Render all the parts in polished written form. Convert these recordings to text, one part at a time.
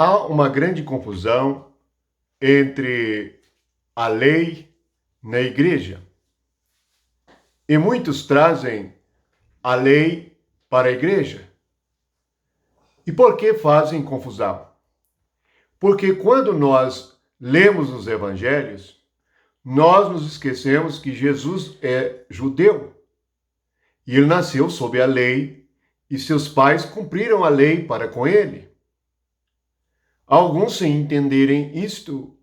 Há uma grande confusão entre a lei na igreja. E muitos trazem a lei para a igreja. E por que fazem confusão? Porque quando nós lemos os evangelhos, nós nos esquecemos que Jesus é judeu. E ele nasceu sob a lei e seus pais cumpriram a lei para com ele. Alguns, sem entenderem isto,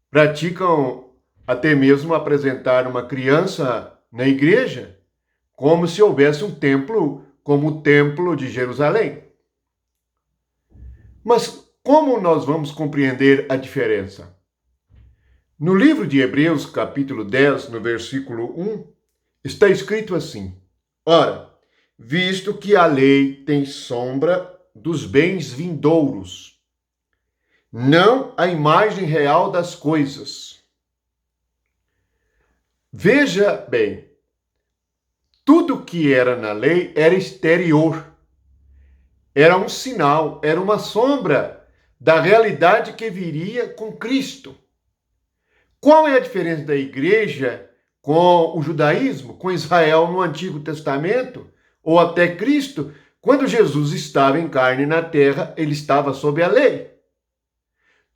praticam até mesmo apresentar uma criança na igreja como se houvesse um templo como o Templo de Jerusalém. Mas como nós vamos compreender a diferença? No livro de Hebreus, capítulo 10, no versículo 1, está escrito assim: Ora, visto que a lei tem sombra dos bens vindouros, não a imagem real das coisas. Veja bem, tudo que era na lei era exterior, era um sinal, era uma sombra da realidade que viria com Cristo. Qual é a diferença da igreja com o judaísmo, com Israel no Antigo Testamento, ou até Cristo? Quando Jesus estava em carne na terra, ele estava sob a lei.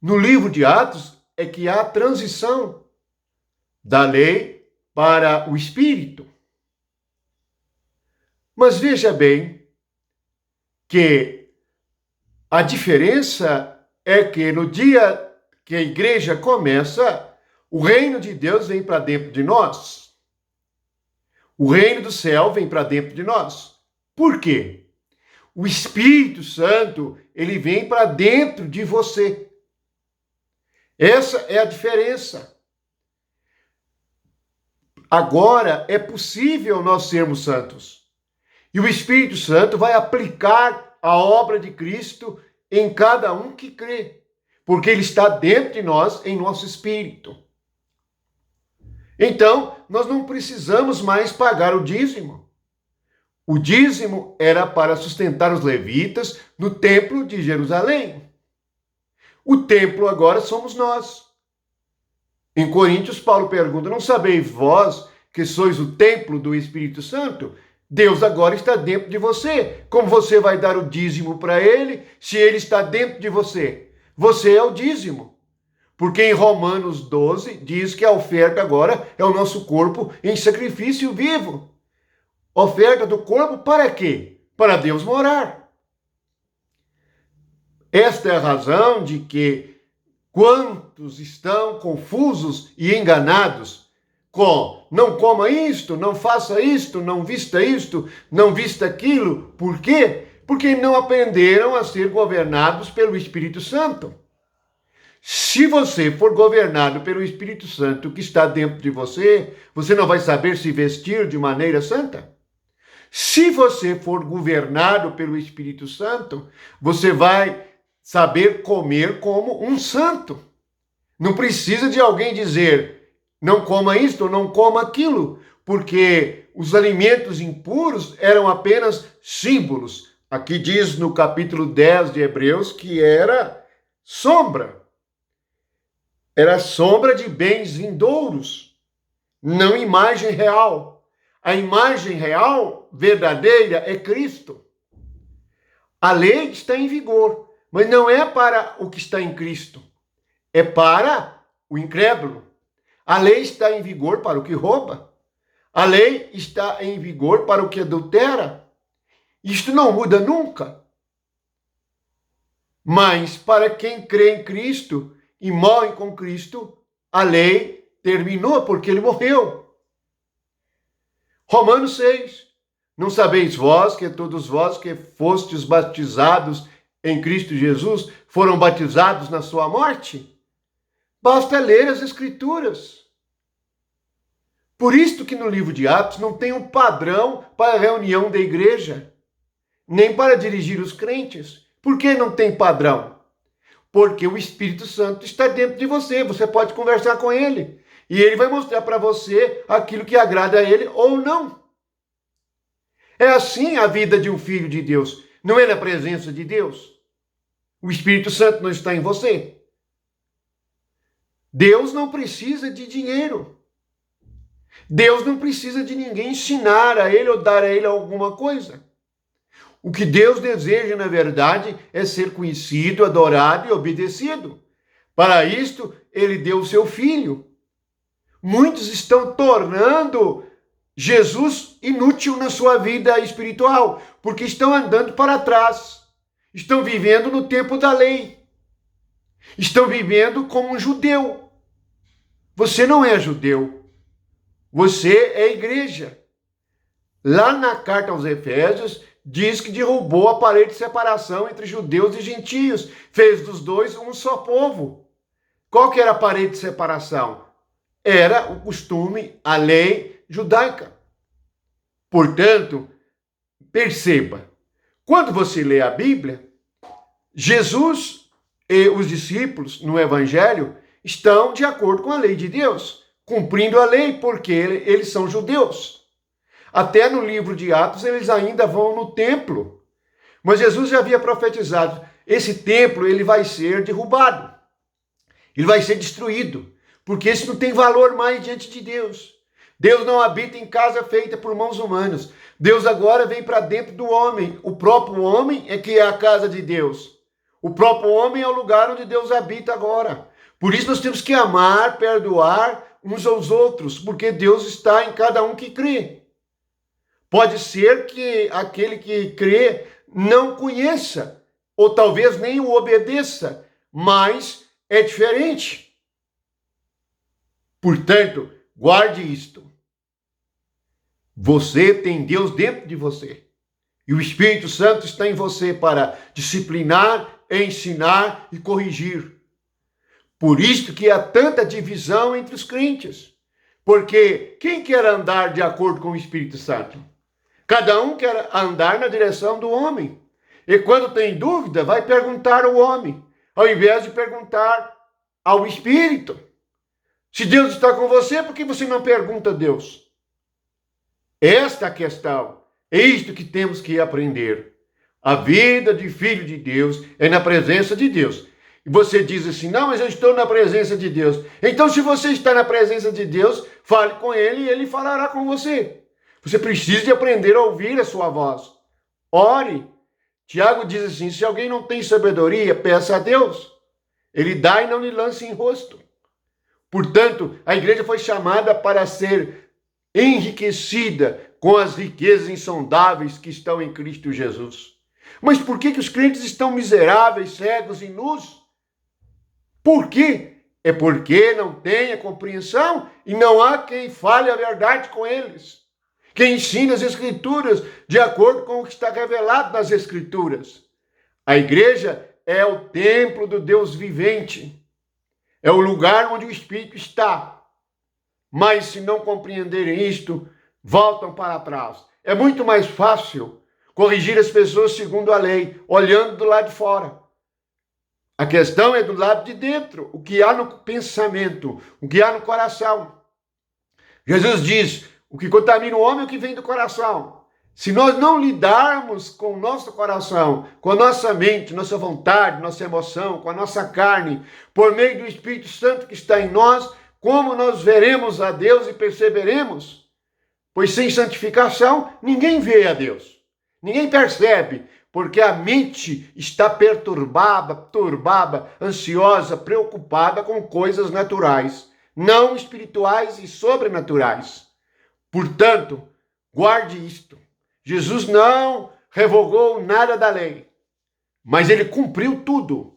No livro de Atos é que há a transição da lei para o Espírito. Mas veja bem que a diferença é que no dia que a igreja começa, o reino de Deus vem para dentro de nós. O reino do céu vem para dentro de nós. Por quê? O Espírito Santo, ele vem para dentro de você. Essa é a diferença. Agora é possível nós sermos santos. E o Espírito Santo vai aplicar a obra de Cristo em cada um que crê, porque ele está dentro de nós, em nosso espírito. Então, nós não precisamos mais pagar o dízimo. O dízimo era para sustentar os levitas no templo de Jerusalém. O templo agora somos nós. Em Coríntios, Paulo pergunta: não sabeis vós que sois o templo do Espírito Santo? Deus agora está dentro de você. Como você vai dar o dízimo para ele se ele está dentro de você? Você é o dízimo. Porque em Romanos 12 diz que a oferta agora é o nosso corpo em sacrifício vivo. Oferta do corpo para quê? Para Deus morar. Esta é a razão de que quantos estão confusos e enganados com não coma isto, não faça isto, não vista isto, não vista aquilo. Por quê? Porque não aprenderam a ser governados pelo Espírito Santo. Se você for governado pelo Espírito Santo que está dentro de você, você não vai saber se vestir de maneira santa. Se você for governado pelo Espírito Santo, você vai saber comer como um santo. Não precisa de alguém dizer: não coma isto ou não coma aquilo, porque os alimentos impuros eram apenas símbolos. Aqui diz no capítulo 10 de Hebreus que era sombra. Era sombra de bens vindouros, não imagem real. A imagem real, verdadeira, é Cristo. A lei está em vigor, mas não é para o que está em Cristo, é para o incrédulo. A lei está em vigor para o que rouba. A lei está em vigor para o que adultera. Isto não muda nunca. Mas para quem crê em Cristo e morre com Cristo, a lei terminou porque ele morreu. Romanos 6. Não sabeis vós que todos vós que fostes batizados em Cristo Jesus foram batizados na sua morte? Basta ler as Escrituras. Por isto que no livro de Atos não tem um padrão para a reunião da igreja, nem para dirigir os crentes. Por que não tem padrão? Porque o Espírito Santo está dentro de você, você pode conversar com ele, e ele vai mostrar para você aquilo que agrada a ele ou não. É assim a vida de um filho de Deus, não é na presença de Deus? O Espírito Santo não está em você. Deus não precisa de dinheiro. Deus não precisa de ninguém ensinar a ele ou dar a ele alguma coisa. O que Deus deseja, na verdade, é ser conhecido, adorado e obedecido. Para isto, ele deu o seu filho. Muitos estão tornando Jesus inútil na sua vida espiritual, porque estão andando para trás. Estão vivendo no tempo da lei. Estão vivendo como um judeu. Você não é judeu. Você é igreja. Lá na carta aos Efésios, diz que derrubou a parede de separação entre judeus e gentios. Fez dos dois um só povo. Qual que era a parede de separação? Era o costume, a lei judaica. Portanto, perceba, quando você lê a Bíblia, Jesus e os discípulos no Evangelho estão de acordo com a lei de Deus, cumprindo a lei, porque eles são judeus. Até no livro de Atos, eles ainda vão no templo. Mas Jesus já havia profetizado, esse templo ele vai ser derrubado. Ele vai ser destruído, porque isso não tem valor mais diante de Deus. Deus não habita em casa feita por mãos humanas. Deus agora vem para dentro do homem. O próprio homem é que é a casa de Deus. O próprio homem é o lugar onde Deus habita agora. Por isso nós temos que amar, perdoar uns aos outros, porque Deus está em cada um que crê. Pode ser que aquele que crê não conheça, ou talvez nem o obedeça, mas é diferente. Portanto, guarde isto. Você tem Deus dentro de você. E o Espírito Santo está em você para disciplinar, ensinar e corrigir. Por isso que há tanta divisão entre os crentes. Porque quem quer andar de acordo com o Espírito Santo? Cada um quer andar na direção do homem. E quando tem dúvida, vai perguntar ao homem, ao invés de perguntar ao Espírito. Se Deus está com você, por que você não pergunta a Deus? Esta é a questão. É isto que temos que aprender. A vida de filho de Deus é na presença de Deus. E você diz assim, não, mas eu estou na presença de Deus. Então, se você está na presença de Deus, fale com Ele e Ele falará com você. Você precisa de aprender a ouvir a sua voz. Ore. Tiago diz assim, se alguém não tem sabedoria, peça a Deus. Ele dá e não lhe lança em rosto. Portanto, a igreja foi chamada para ser enriquecida com as riquezas insondáveis que estão em Cristo Jesus. Mas por que os crentes estão miseráveis, cegos e nus? Por quê? É porque não tem a compreensão e não há quem fale a verdade com eles. Quem ensina as Escrituras de acordo com o que está revelado nas Escrituras. A igreja é o templo do Deus vivente. É o lugar onde o Espírito está. Mas se não compreenderem isto, voltam para trás. É muito mais fácil corrigir as pessoas segundo a lei, olhando do lado de fora. A questão é do lado de dentro, o que há no pensamento, o que há no coração. Jesus diz, o que contamina o homem é o que vem do coração. Se nós não lidarmos com o nosso coração, com a nossa mente, nossa vontade, nossa emoção, com a nossa carne, por meio do Espírito Santo que está em nós, como nós veremos a Deus e perceberemos? Pois sem santificação, ninguém vê a Deus. Ninguém percebe, porque a mente está turbada, ansiosa, preocupada com coisas naturais, não espirituais e sobrenaturais. Portanto, guarde isto. Jesus não revogou nada da lei, mas ele cumpriu tudo.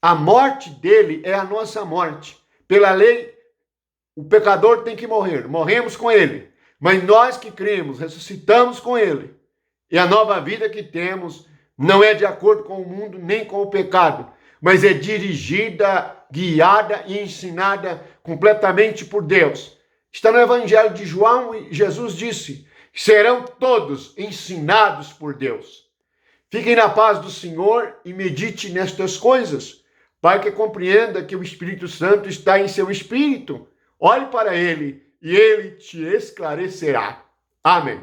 A morte dele é a nossa morte. Pela lei, o pecador tem que morrer. Morremos com ele. Mas nós que cremos, ressuscitamos com ele. E a nova vida que temos não é de acordo com o mundo nem com o pecado, mas é dirigida, guiada e ensinada completamente por Deus. Está no Evangelho de João e Jesus disse, serão todos ensinados por Deus. Fiquem na paz do Senhor e medite nestas coisas, para que compreenda que o Espírito Santo está em seu espírito. Olhe para ele e ele te esclarecerá. Amém.